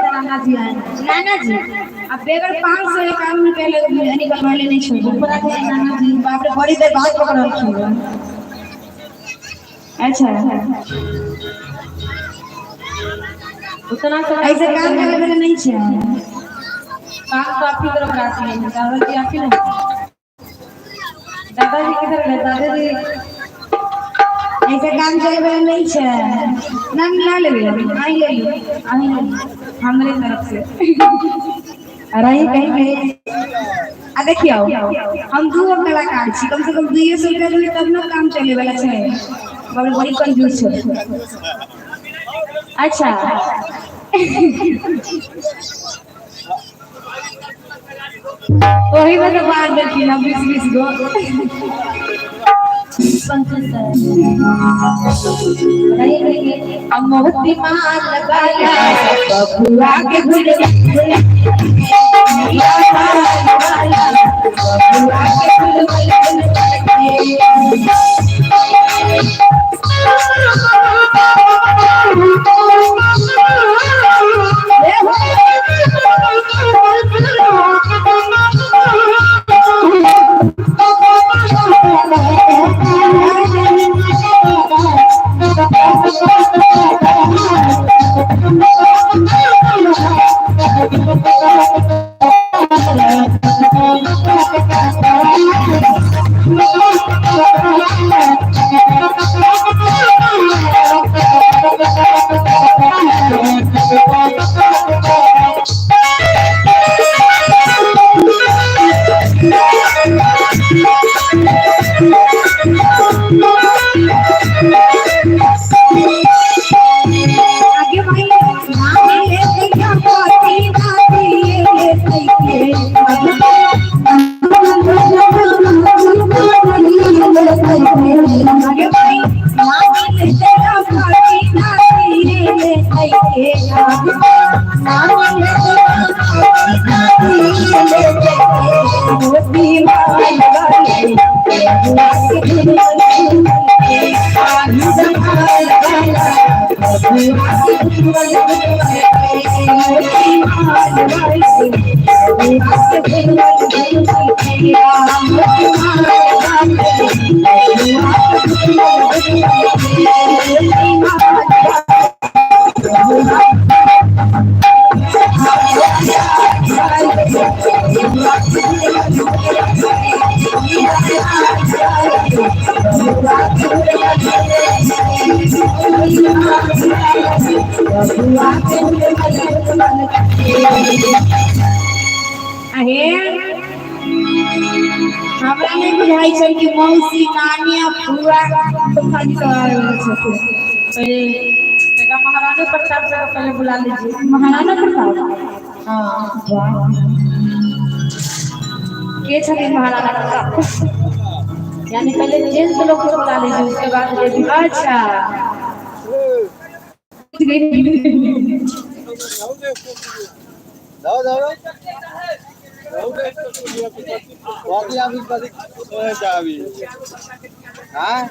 नाना जी अब बेगर 551 रुपया निकलवा ले नहीं छोड़ नाना जी बाप रे बड़ी देर बात पकड़ रखी है। अच्छा उतना तो ऐसे काम करे वाला नहीं छे काम तो आपकी तरफ राशि है दादाजी आपकी नहीं दादाजी किधर गए दादाजी ऐसे काम करे वाला नहीं छे नाम ना ले आई हमरे तरफ से अरे कहीं गए आ देखियो हम दू कलाकार छी कम से कम 200 रुपया ले तब ना काम चले वाला छे बड़ी बड़ी कंजूस छे। अच्छा वही मतलब बात देखी ना 20 गो मोहती मान लगाया बबुआ के भूल हमरा नहीं बुझाई छै कि मौसी नानी आ फुआ तो खाली सवाल छथिन पहले तका महाराणा प्रताप का पहले बुला लीजिए महाराणा प्रताप हां वाह के छथिन महाराणा प्रताप यानी पहले जेंट्स लोग को बुला लीजिए उसके बाद लेडी अच्छा जाओ जाओ बाकी आप इस बात सोए चाबी हाँ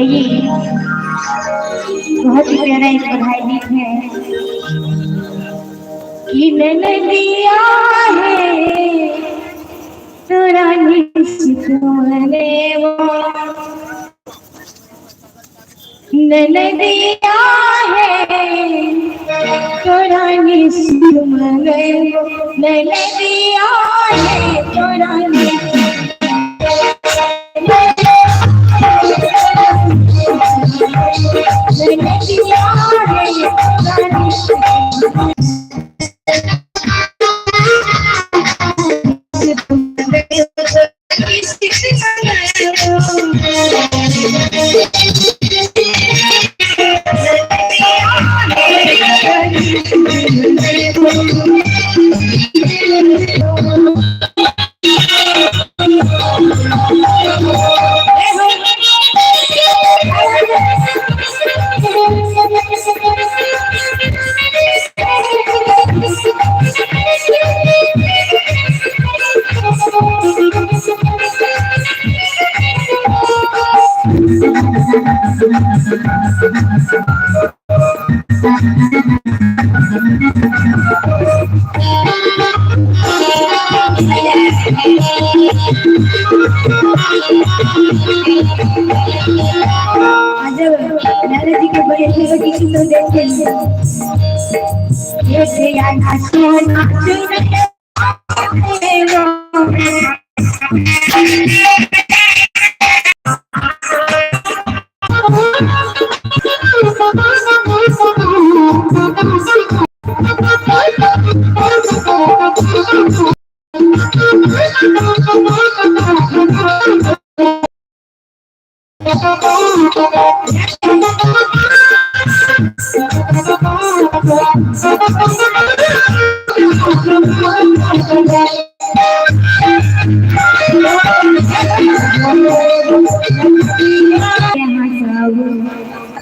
ये बहुत ही प्यारा एक बधाई गीत है कि मैंने दिया है तेरा निश्चितने वो मैंने दिया है तेरा निश्चितने वो मैंने दिया है तेरा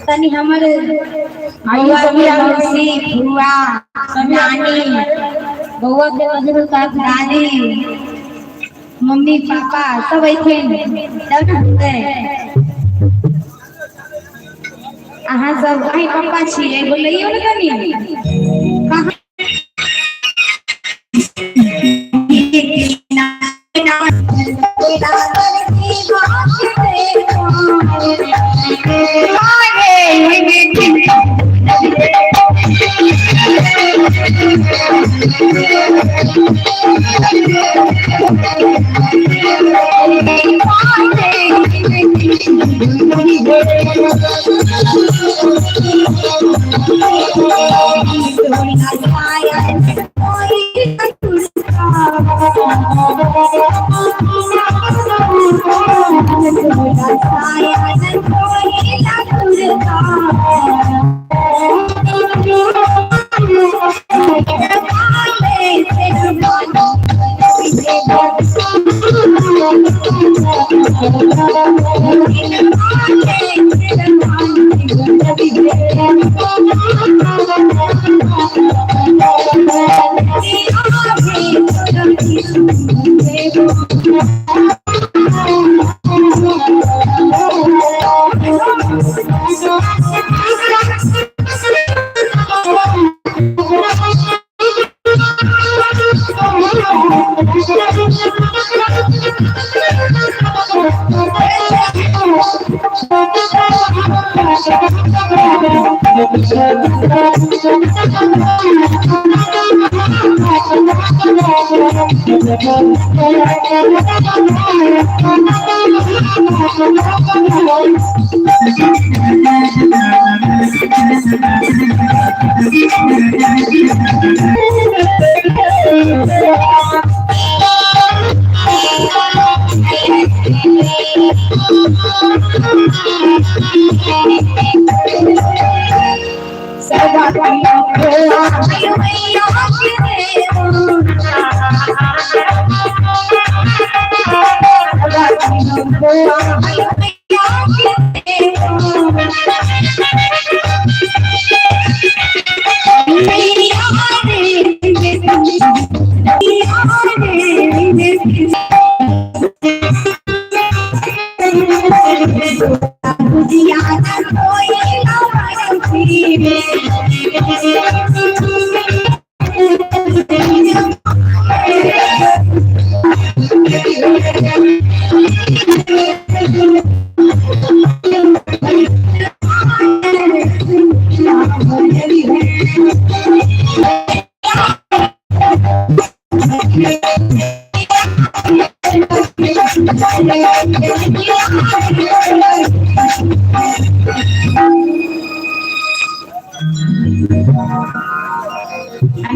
तनी हमारे बुआ के मौसी बुआ नानी बउआ के मजरू का दादी मम्मी पापा सब ऐसे तब होते अहाँ सब भाई पापा छिए बोलियो न तनी कहां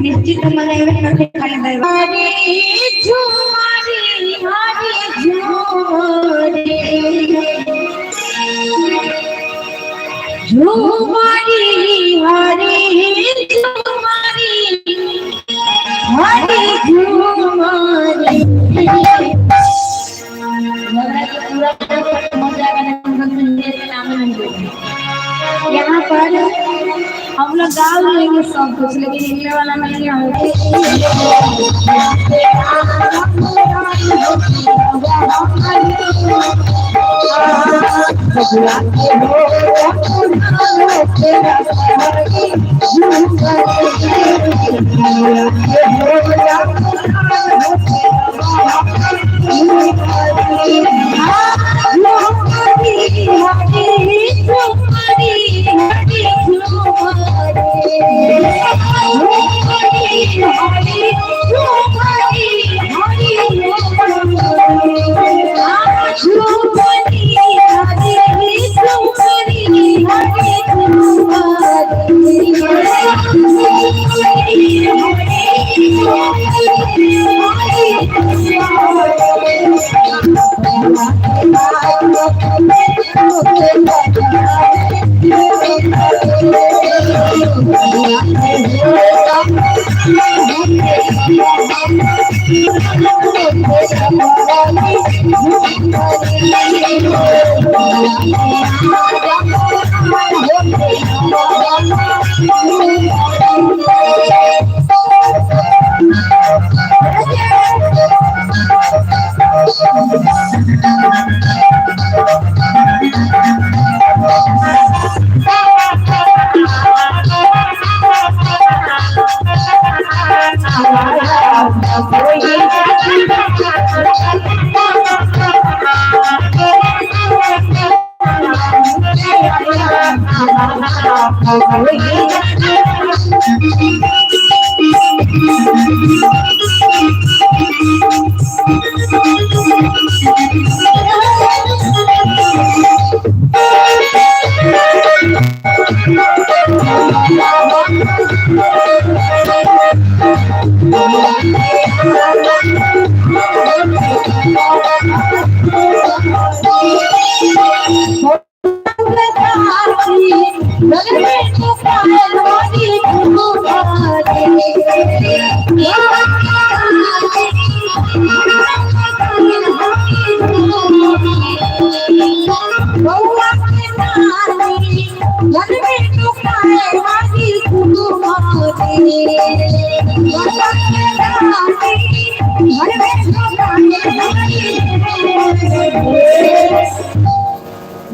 निश्चित मला एवढे खाली हरी झुमारी झुमारी हरी झुमारी यहाँ पर हम लोग गाँव लेंगे सब कुछ लेकिन हिलने वाला नहीं है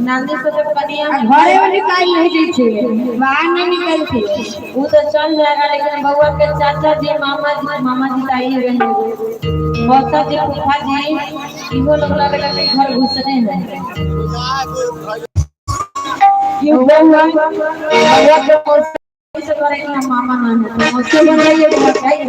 नानी को जब कनिया घरे में निकाल नहीं दी थी, बाहर नहीं निकल थी। वो तो चल जाएगा, लेकिन बउआ के चाचा जी मामा जी ताई बहन मौसा जी फूफा जी इहो लोग लगेगा कि घर घुसने हैं। क्यों बउआ बउआ के मौसी से करे कि हम मामा ना है, मौसी बनाइए तो बताइए।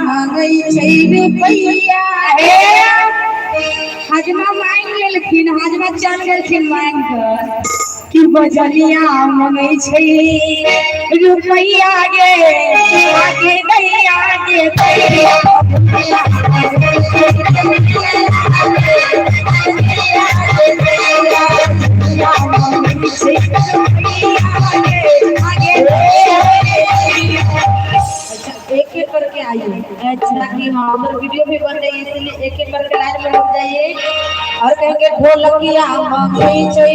मंगई छै रुपैया हे हजमा मांग लेलखिन हजमा चल गेलखिन मांग कर कि बजलिया मंगई छै रुपैया गे आगे नहीं आगे एक एक करके आइए ताकि हमारे वीडियो भी बन जाए इसलिए एक एक करके लाइन में लग जाइए और कहेंगे ढोलकिया मंगई छै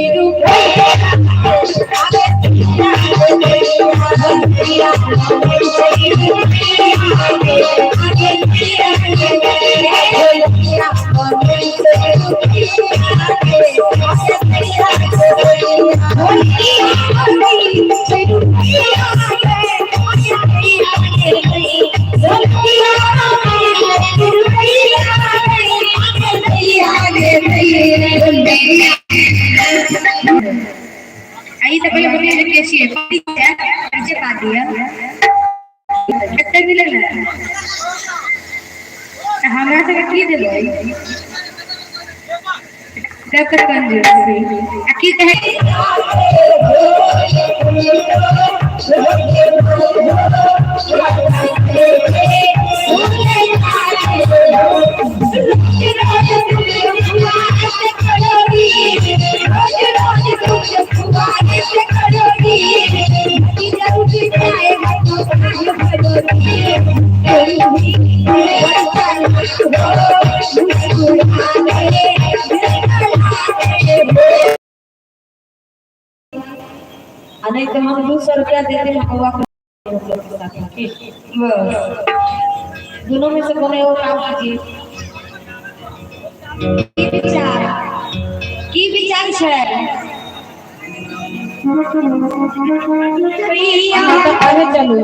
आई तो पहले बोलिए कि कैसी है पीछे पा दिया कितने मिले ना हमरा से की दे भाई जब तक कंजूस की कहे नहीं तो हम 200 रुपया देते हैं बउआ को दोनों में से कोने और काम कीजिए की विचार है आगे चलो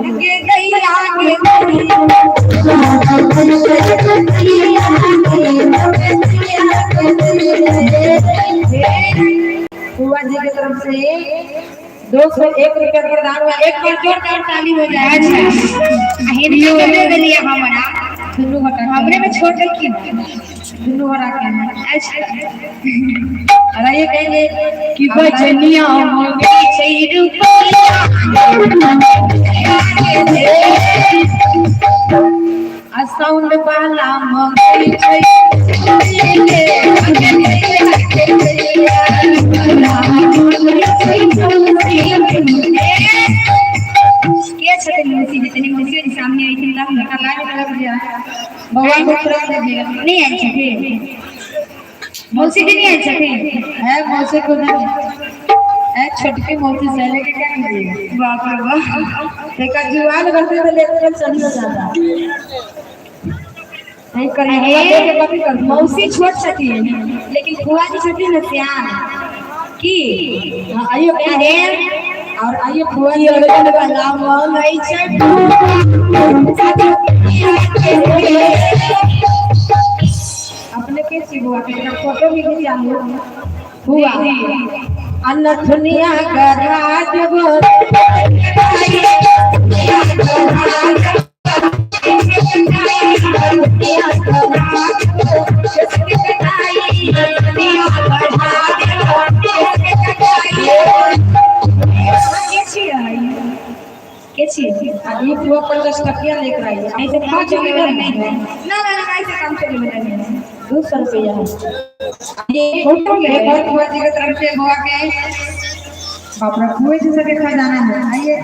बुआ जी की तरफ से 201 रुपया प्रदान हुआ एक बार जोरदार ताली हो जाए अच्छा हिंदी में दे दिया हमारा दुनू हटा हमरे में छोड़ के की दुनू हटा के अच्छा अरे ये कहेंगे कि बजनिया मंगई छै रुपैया आ साउंड वाला मंगई छै जितनी मुझे सामने आई थी लग गया भगवान को तरफ दीजिएगा नहीं आई छे मौसी की नहीं आई छे है मौसी को नहीं है छोटी मौसी से लेके क्या कीजिएगा बाप रे बाप देखा जुआन करते तो लेकर चली हो जाता नहीं करेंगे मौसी छोट छती लेकिन बुआ जी छती न सियान की आइयो क्या है और आइए बुआ जी अर्जुन वाला मंगई छै अपने के सी बुआ के फोटो भी खींचा लो बुआ अनथुनिया गराज गो अभी वो 50 टकिया लेकर आई ऐसे 5 मीटर नहीं है ना ऐसे काम चलेगा 200 रुपया ये फोटो ले बहुत बुआ जी की तरफ से बुआ के बाप रे बुआ जी से देखा जाना है आइए